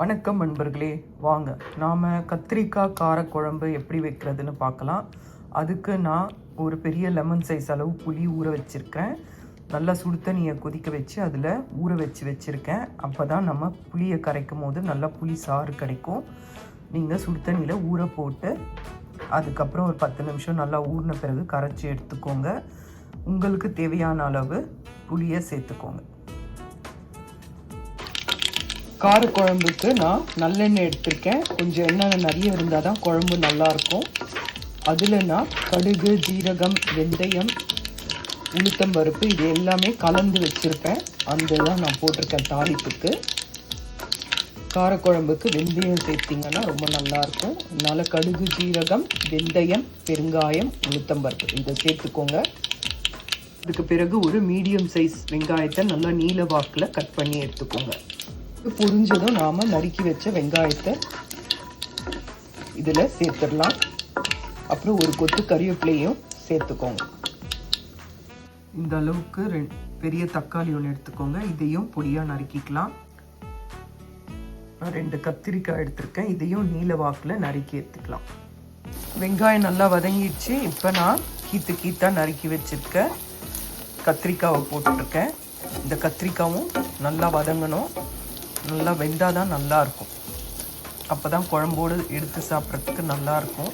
வணக்கம் நண்பர்களே, வாங்க நாம் கத்திரிக்காய் காரக்குழம்பு எப்படி வைக்கிறதுன்னு பார்க்கலாம். அதுக்கு நான் ஒரு பெரிய லெமன் சைஸ் அளவு புளி ஊற வச்சுருக்கேன். நல்லா சுடு தண்ணியை கொதிக்க வச்சு அதில் ஊற வச்சுருக்கேன். அப்போ தான் நம்ம புளியை கரைக்கும் போது நல்லா புளி சாறு கிடைக்கும். நீங்கள் சுடு தண்ணியில் ஊற போட்டு அதுக்கப்புறம் ஒரு 10 நிமிஷம் நல்லா ஊறின பிறகு கரைச்சி எடுத்துக்கோங்க. உங்களுக்கு தேவையான அளவு புளியை சேர்த்துக்கோங்க. காரக்குழம்புக்கு நான் நல்லெண்ணெய் எடுத்திருக்கேன். கொஞ்சம் எண்ணெய் நிறைய இருந்தால் தான் குழம்பு நல்லாயிருக்கும். அதில் நான் கடுகு, ஜீரகம், வெந்தயம், உளுத்தம்பருப்பு இது எல்லாமே கலந்து வச்சுருப்பேன். அந்த தான் நான் போட்டிருக்கேன் தாளிப்புக்கு. காரக்குழம்புக்கு வெந்தயம் சேர்த்திங்கன்னா ரொம்ப நல்லாயிருக்கும். அதனால் கடுகு, ஜீரகம், வெந்தயம், பெருங்காயம், உளுத்தம்பருப்பு இதை சேர்த்துக்கோங்க. அதுக்கு பிறகு ஒரு மீடியம் சைஸ் வெங்காயத்தை நல்லா நீல வாக்கில் கட் பண்ணி எடுத்துக்கோங்க. பொரிஞ்சதும் நாம் நறுக்கி வச்ச வெங்காயத்தை இதில் சேர்த்துடலாம். அப்புறம் ஒரு கொத்து கறிவேப்பிலையும் சேர்த்துக்கோங்க. இந்த அளவுக்கு பெரிய தக்காளி ஒன்று எடுத்துக்கோங்க. இதையும் பொடியாக நறுக்கிக்கலாம். 2 கத்திரிக்காய் எடுத்திருக்கேன். இதையும் நீல வாக்கில் நறுக்கி எடுத்துக்கலாம். வெங்காயம் நல்லா வதங்கிடுச்சு. இப்போ நான் கீத்தாக நறுக்கி வச்சுருக்க கத்திரிக்காவை போட்டுருக்கேன். இந்த கத்திரிக்காவும் நல்லா வதங்கணும். நல்லா வெந்தால் தான் நல்லாயிருக்கும். அப்போ தான் குழம்போடு எடுத்து சாப்பிட்றதுக்கு நல்லாயிருக்கும்.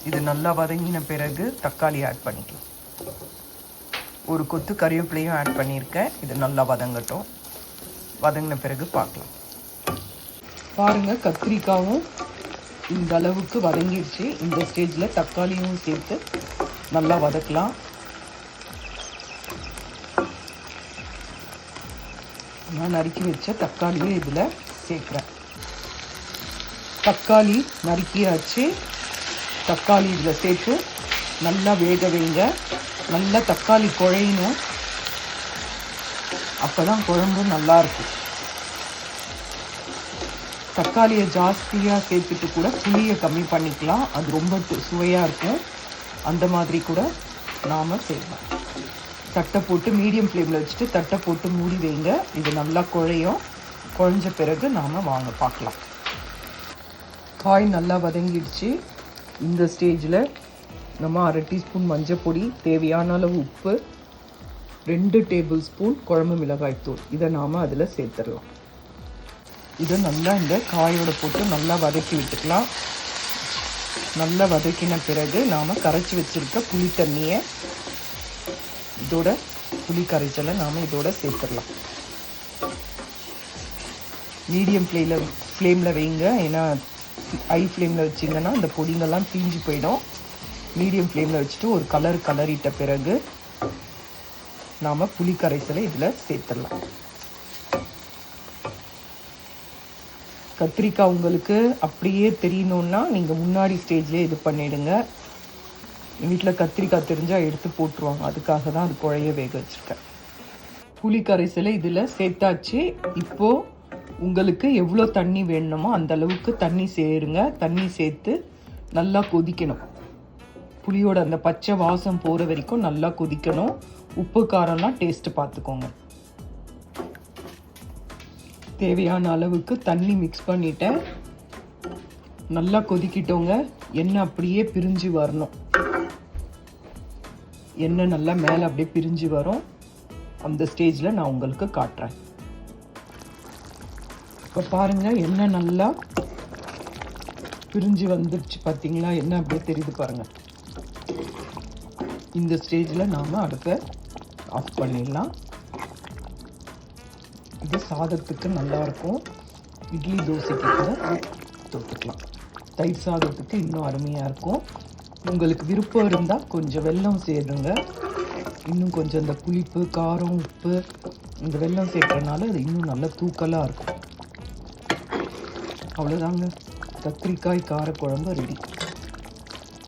இது நல்லா வதங்கின பிறகு தக்காளி ஆட் பண்ணிக்கலாம். ஒரு கொத்து கறிவேப்பிலையும் ஆட் பண்ணியிருக்கேன். இது நல்லா வதங்கட்டும். வதங்கின பிறகு பார்க்கலாம். பாருங்கள், கத்திரிக்காவும் இந்த அளவுக்கு வதங்கிடுச்சு. இந்த ஸ்டேஜில் தக்காளியும் சேர்த்து நல்லா வதக்கலாம். நான் நறுக்கி வச்ச தக்காளியை இதில் சேர்க்குறேன். தக்காளி நறுக்கியாச்சு. தக்காளி இதில் சேர்த்து நல்லா வேக வைங்க. நல்லா தக்காளி குழையணும். அப்போ தான் குழம்பு நல்லாயிருக்கும். தக்காளியை ஜாஸ்தியாக சேர்த்துட்டு கூட புளியை கம்மி பண்ணிக்கலாம். அது ரொம்ப சுவையாக இருக்கும். அந்த மாதிரி கூட நாம் செய்யலாம். தட்டை போட்டு மீடியம் ஃப்ளேமில் வச்சுட்டு தட்டை போட்டு மூடி வைங்க. இது நல்லா குழைஞ்ச பிறகு நாம் வாங்க பார்க்கலாம். காய் நல்லா வதங்கிடுச்சு. இந்த ஸ்டேஜில் நம்ம 1/2 டீஸ்பூன் மஞ்சள் பொடி, தேவையான அளவு உப்பு, 2 டேபிள் ஸ்பூன் குழம்பு மிளகாய்த்தூள் இதை நாம் அதில் சேர்த்துடலாம். இதை நல்லா இந்த காயோட போட்டு நல்லா வதக்கி விட்டுக்கலாம். நல்லா வதக்கின பிறகு நாம் கரைச்சி வச்சுருக்க புளி தண்ணியை இதோட புளி கரைச்சலை நாம் இதோட சேர்த்துடலாம். மீடியம் ஃப்ளேமில் வைங்க. ஏன்னா ஹை ஃப்ளேமில் வச்சிங்கன்னா இந்த பொடிங்கெல்லாம் தீஞ்சு போயிடும். மீடியம் ஃப்ளேமில் வச்சுட்டு ஒரு கலரிட்ட பிறகு நாம் புளி கரைசலை இதில் சேர்த்துடலாம். கத்திரிக்காய் உங்களுக்கு அப்படியே தெரியணுன்னா நீங்கள் முன்னாடி ஸ்டேஜ்லேயே இது பண்ணிவிடுங்க. எங்கள் வீட்டில் கத்திரிக்காய் தெரிஞ்சால் எடுத்து போட்டுருவாங்க. அதுக்காக தான் அது குழைய வேக வச்சுருக்கேன். புளி கரைசலை இதில் சேர்த்தாச்சு. இப்போது உங்களுக்கு எவ்வளோ தண்ணி வேணுமோ அந்த அளவுக்கு தண்ணி சேருங்க. தண்ணி சேர்த்து நல்லா கொதிக்கணும். புளியோட அந்த பச்சை வாசம் போகிற வரைக்கும் நல்லா கொதிக்கணும். உப்பு காரம்லாம் டேஸ்ட்டு பார்த்துக்கோங்க. தேவையான அளவுக்கு தண்ணி மிக்ஸ் பண்ணிட்டேன். நல்லா கொதிக்கிட்டோங்க. எண்ணெய் அப்படியே பிரிஞ்சு வரணும். எண்ணெய் நல்லா மேலே அப்படியே பிரிஞ்சு வரும். அந்த ஸ்டேஜில் நான் உங்களுக்கு காட்டுறேன். இப்போ பாருங்கள், எண்ணெய் நல்லா பிரிஞ்சு வந்துடுச்சு. பார்த்தீங்களா, எண்ணெய் அப்படியே தெரியுது பாருங்கள். இந்த ஸ்டேஜில் நாம் அடுப்பை ஆஃப் பண்ணிடலாம். இது சாதத்துக்கு நல்லாயிருக்கும். இட்லி தோசைக்கு கூட தொட்டுக்கலாம். தயிர் சாதத்துக்கு இன்னும் அருமையாக இருக்கும். உங்களுக்கு விருப்பம் இருந்தால் கொஞ்சம் வெல்லம் சேருங்க. இன்னும் கொஞ்சம் இந்த புளிப்பு, காரம், உப்பு இந்த வெல்லம் சேர்க்கறனால அது இன்னும் நல்லா தூக்கலாக இருக்கும். அவ்வளோதாங்க, கத்திரிக்காய் காரக்குழம்பு ரெடி.